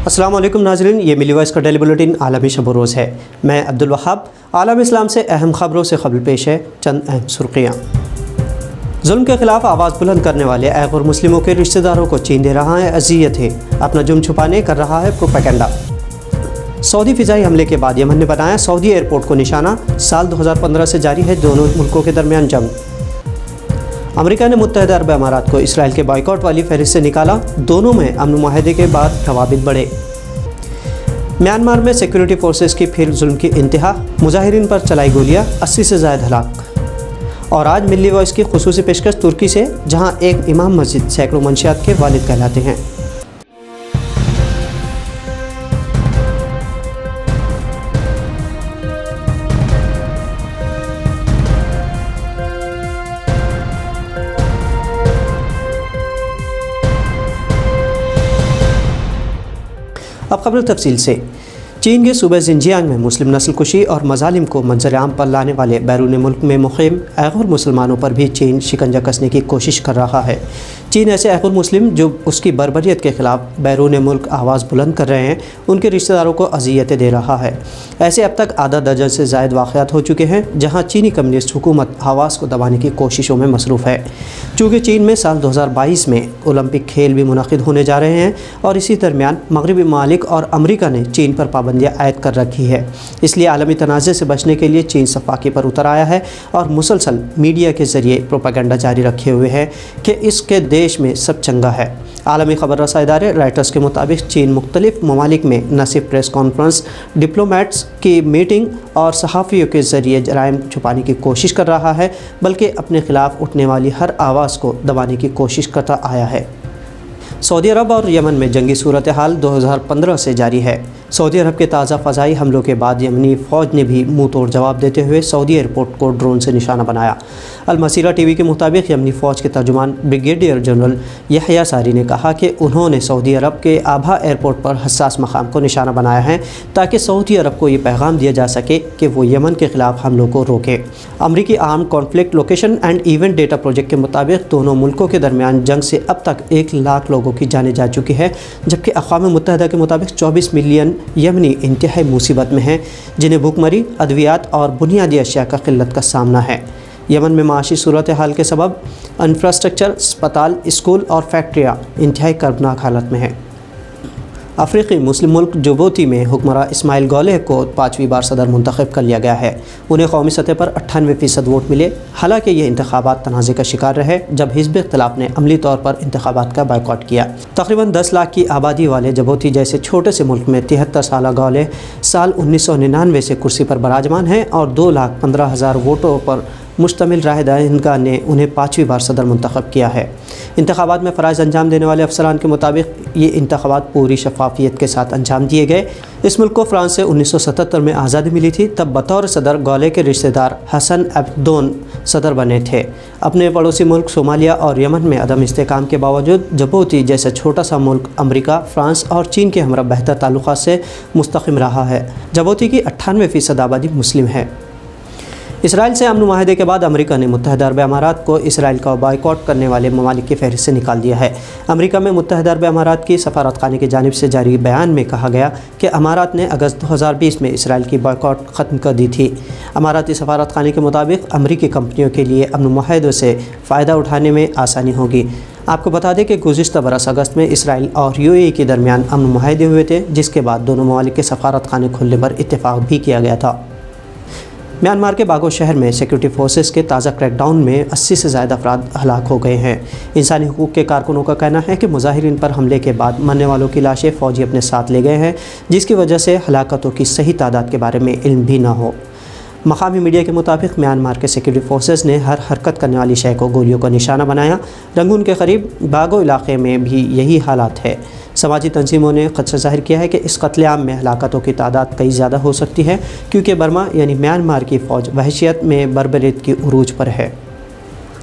السلام علیکم ناظرین، یہ ملی وائس کا ڈیلی بلیٹن عالمی شب و روز ہے۔ میں عبدالوہاب۔ عالم اسلام سے اہم خبروں سے قبل پیش ہے چند اہم سرخیاں۔ ظلم کے خلاف آواز بلند کرنے والے ایغور مسلموں کے رشتہ داروں کو چین دے رہا ہے اذیتیں، اپنا جرم چھپانے کر رہا ہے پروپیگنڈہ۔ سعودی فضائی حملے کے بعد یمن نے بنایا سعودی ائیرپورٹ کو نشانہ، سال 2015 سے جاری ہے دونوں ملکوں کے درمیان جنگ۔ امریکہ نے متحدہ عرب امارات کو اسرائیل کے بائیکاٹ والی فہرست سے نکالا، دونوں میں امن معاہدے کے بعد روابط بڑھے۔ میانمار میں سیکورٹی فورسز کی پھر ظلم کی انتہا، مظاہرین پر چلائی گولیاں، 80 سے زائد ہلاک۔ اور آج ملی وائس کی خصوصی پیشکش ترکی سے، جہاں ایک امام مسجد سینکڑوں منشیات کے والد کہلاتے ہیں۔ اب خبر تفصیل سے۔ چین کے صوبہ زنجیانگ میں مسلم نسل کشی اور مظالم کو منظر عام پر لانے والے بیرون ملک میں مقیم ایغور مسلمانوں پر بھی چین شکنجہ کسنے کی کوشش کر رہا ہے۔ چین ایسے ایغور مسلم جو اس کی بربریت کے خلاف بیرون ملک آواز بلند کر رہے ہیں، ان کے رشتہ داروں کو اذیتیں دے رہا ہے۔ ایسے اب تک آدھا درجن سے زائد واقعات ہو چکے ہیں جہاں چینی کمیونسٹ حکومت آواز کو دبانے کی کوششوں میں مصروف ہے۔ چونکہ چین میں سال 2022 میں اولمپک کھیل بھی منعقد ہونے جا رہے ہیں اور اسی درمیان مغربی ممالک اور امریکہ نے چین پر پابندیاں عائد کر رکھی ہے، اس لیے عالمی تنازع سے بچنے کے لیے چین صفاقی پر اتر آیا ہے اور مسلسل میڈیا کے ذریعے پروپیگنڈہ جاری رکھے ہوئے ہے کہ اس کے دیش میں سب چنگا ہے۔ عالمی خبر رساں ادارے رائٹرز کے مطابق چین مختلف ممالک میں نہ صرف پریس کانفرنس، ڈپلومیٹس کی میٹنگ اور صحافیوں کے ذریعے جرائم چھپانے کی کوشش کر رہا ہے، بلکہ اپنے خلاف اٹھنے والی ہر آواز کو دبانے کی کوشش کرتا آیا ہے۔ سعودی عرب اور یمن میں جنگی صورتحال 2015 سے جاری ہے۔ سعودی عرب کے تازہ فضائی حملوں کے بعد یمنی فوج نے بھی منہ توڑ جواب دیتے ہوئے سعودی ایئرپورٹ کو ڈرون سے نشانہ بنایا۔ المسیرہ ٹی وی کے مطابق یمنی فوج کے ترجمان بریگیڈیئر جنرل یحییٰ ساری نے کہا کہ انہوں نے سعودی عرب کے آبھا ایئرپورٹ پر حساس مقام کو نشانہ بنایا ہے تاکہ سعودی عرب کو یہ پیغام دیا جا سکے کہ وہ یمن کے خلاف حملوں کو روکے۔ امریکی arm conflict location and event data project کے مطابق دونوں ملکوں کے درمیان جنگ سے اب تک 1 لاکھ لوگوں کی جانیں جا چکی ہے، جبکہ اقوام متحدہ کے مطابق 24 ملین یمنی انتہائی مصیبت میں ہیں، جنہیں بھوک مری، ادویات اور بنیادی اشیاء کا قلت کا سامنا ہے۔ یمن میں معاشی صورتحال کے سبب انفراسٹرکچر، اسپتال، اسکول اور فیکٹریاں انتہائی کربناک حالت میں ہیں۔ افریقی مسلم ملک جبوتی میں حکمراں اسماعیل والے کو 5ویں بار صدر منتخب کر لیا گیا ہے۔ انہیں قومی سطح پر 98% ووٹ ملے، حالانکہ یہ انتخابات تنازع کا شکار رہے جب حزب اختلاف نے عملی طور پر انتخابات کا بائیکاٹ کیا۔ تقریباً 10 لاکھ کی آبادی والے جبوتی جیسے چھوٹے سے ملک میں 73 سالہ والے سال 1999 سے کرسی پر براجمان ہیں اور 2,15,000 ووٹوں پر مشتمل رائے دہندگان نے انہیں 5ویں بار صدر منتخب کیا ہے۔ انتخابات میں فرائض انجام دینے والے افسران کے مطابق یہ انتخابات پوری شفافیت کے ساتھ انجام دیے گئے۔ اس ملک کو فرانس سے 1977 میں آزادی ملی تھی، تب بطور صدر گولے کے رشتہ دار حسن عبدون صدر بنے تھے۔ اپنے پڑوسی ملک صومالیہ اور یمن میں عدم استحکام کے باوجود جبوتی جیسا چھوٹا سا ملک امریکہ، فرانس اور چین کے ہمراہ بہتر تعلقات سے مستحکم رہا ہے۔ جبوتی کی 98% آبادی مسلم ہے۔ اسرائیل سے امن معاہدے کے بعد امریکہ نے متحدہ عرب امارات کو اسرائیل کا بائیکاٹ کرنے والے ممالک کی فہرست سے نکال دیا ہے۔ امریکہ میں متحدہ عرب امارات کی سفارت خانے کی جانب سے جاری بیان میں کہا گیا کہ امارات نے اگست 2020 میں اسرائیل کی بائیکاٹ ختم کر دی تھی۔ اماراتی سفارت خانے کے مطابق امریکی کمپنیوں کے لیے امن معاہدے سے فائدہ اٹھانے میں آسانی ہوگی۔ آپ کو بتا دیں کہ گزشتہ برس اگست میں اسرائیل اور UAE کے درمیان امن معاہدے ہوئے تھے، جس کے بعد دونوں ممالک کے سفارت خانے کھلنے پر اتفاق بھی کیا گیا تھا۔ میانمار کے باگو شہر میں سیکورٹی فورسز کے تازہ کریک ڈاؤن میں 80 سے زائد افراد ہلاک ہو گئے ہیں۔ انسانی حقوق کے کارکنوں کا کہنا ہے کہ مظاہرین پر حملے کے بعد مرنے والوں کی لاشیں فوجی اپنے ساتھ لے گئے ہیں، جس کی وجہ سے ہلاکتوں کی صحیح تعداد کے بارے میں علم بھی نہ ہو۔ مقامی میڈیا کے مطابق میانمار کے سیکورٹی فورسز نے ہر حرکت کرنے والی شے کو گولیوں کا نشانہ بنایا۔ رنگون کے قریب باگو علاقے میں بھی یہی حالات ہے۔ سماجی تنظیموں نے خدشہ ظاہر کیا ہے کہ اس قتل عام میں ہلاکتوں کی تعداد کئی زیادہ ہو سکتی ہے، کیونکہ برما یعنی میانمار کی فوج وحشیت میں بربریت کی عروج پر ہے۔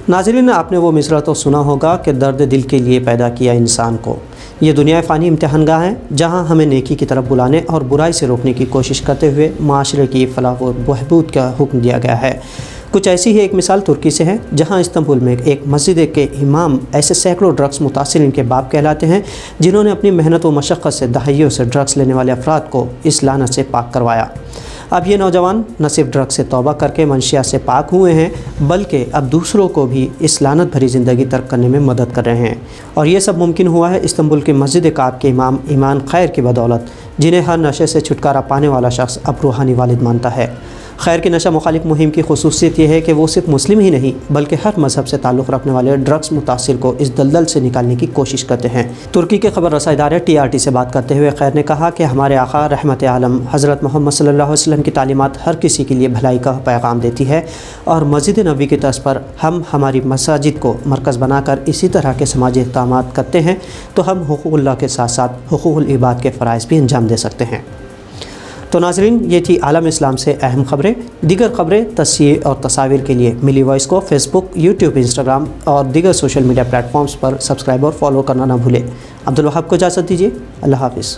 ناظرین، آپ نے وہ مصرع تو سنا ہوگا کہ درد دل کے لیے پیدا کیا انسان کو۔ یہ دنیا فانی امتحان گاہ ہے جہاں ہمیں نیکی کی طرف بلانے اور برائی سے روکنے کی کوشش کرتے ہوئے معاشرے کی فلاح و بہبود کا حکم دیا گیا ہے۔ کچھ ایسی ہی ایک مثال ترکی سے ہے، جہاں استنبول میں ایک مسجد کے امام ایسے سینکڑوں ڈرگس متاثرین کے باپ کہلاتے ہیں جنہوں نے اپنی محنت و مشقت سے دہائیوں سے ڈرگس لینے والے افراد کو اس لعنت سے پاک کروایا۔ اب یہ نوجوان نہ صرف ڈرگ سے توبہ کر کے منشیات سے پاک ہوئے ہیں، بلکہ اب دوسروں کو بھی اس لعنت بھری زندگی ترک کرنے میں مدد کر رہے ہیں، اور یہ سب ممکن ہوا ہے استنبول کے مسجد کعب کے امام ایمان خیر کی بدولت، جنہیں ہر نشے سے چھٹکارا پانے والا شخص اب روحانی والد مانتا ہے۔ خیر کی نشہ مخالف مہم کی خصوصیت یہ ہے کہ وہ صرف مسلم ہی نہیں بلکہ ہر مذہب سے تعلق رکھنے والے ڈرگس متاثر کو اس دلدل سے نکالنے کی کوشش کرتے ہیں۔ ترکی کے خبر رساں ادارے TRT سے بات کرتے ہوئے خیر نے کہا کہ ہمارے آقا رحمت عالم حضرت محمد صلی اللہ علیہ وسلم کی تعلیمات ہر کسی کے لیے بھلائی کا پیغام دیتی ہے، اور مسجد نبوی کی طرز پر ہم ہماری مساجد کو مرکز بنا کر اسی طرح کے سماجی اقدامات کرتے ہیں تو ہم حقوق اللہ کے ساتھ ساتھ حقوق العباد کے فرائض بھی انجام دے سکتے ہیں۔ تو ناظرین، یہ تھی عالم اسلام سے اہم خبریں۔ دیگر خبریں، تصحیح اور تصاویر کے لیے ملی وائس کو فیس بک، یوٹیوب، انسٹاگرام اور دیگر سوشل میڈیا پلیٹ فارمز پر سبسکرائب اور فالو کرنا نہ بھولیں۔ عبدالوہاب کو اجازت دیجیے، اللہ حافظ۔